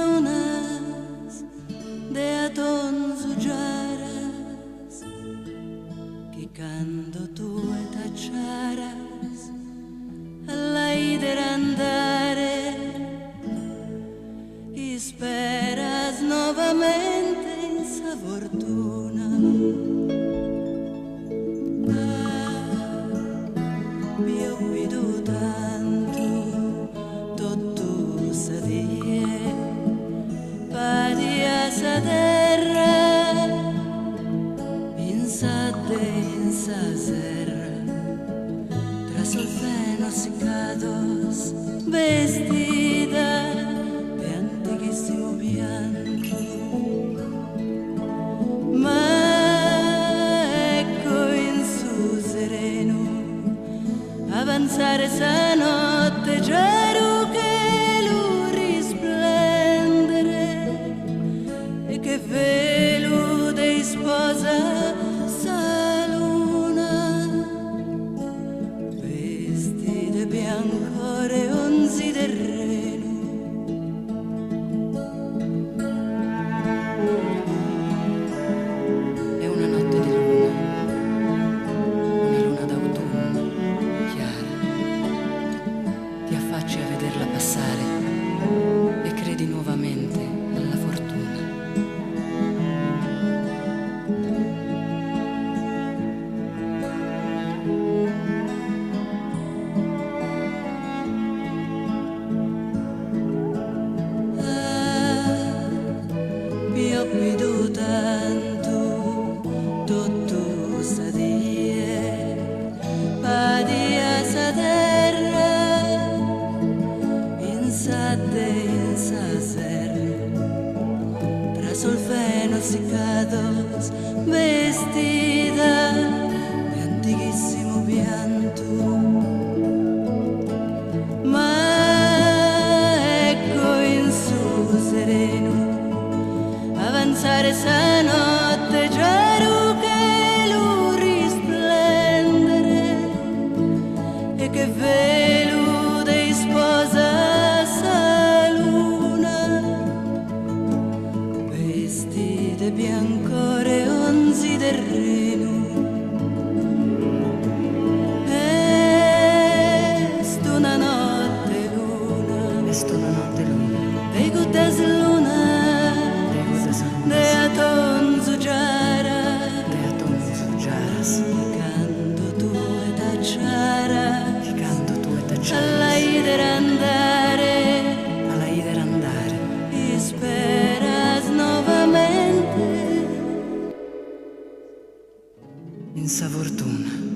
lunas de atonzujaras que cando tu tacharas all'aider andare y speras novamente in sa fortuna. Mi ho veduto tanto tutto sa die padia sa terra in sa serra tra solfeno seccados vestita de antiquissimo pianto. Ma ecco in su sereno avanzare sa notte giaro che lo risplendere e che velo dei sposa sa luna vestite biancore onzi del reno. È una notte di luna, una luna d'autunno chiara, ti affacci a vederla passare e credi nuovamente alla fortuna. Mi ho veduto tanto tutto sa die padia sa terra in sa serra tra solfeno seccados vestida de antiquissimo pianto. Ma ecco in su sereno avanzare sa notte giaro che lo risplendere e che velo dei sposa sa luna vestite biancore onzi del reno. Est una notte luna dei guddes luna de atonzujaras que canto tu et tachara all'aider andare y speras novamente in sa fortuna.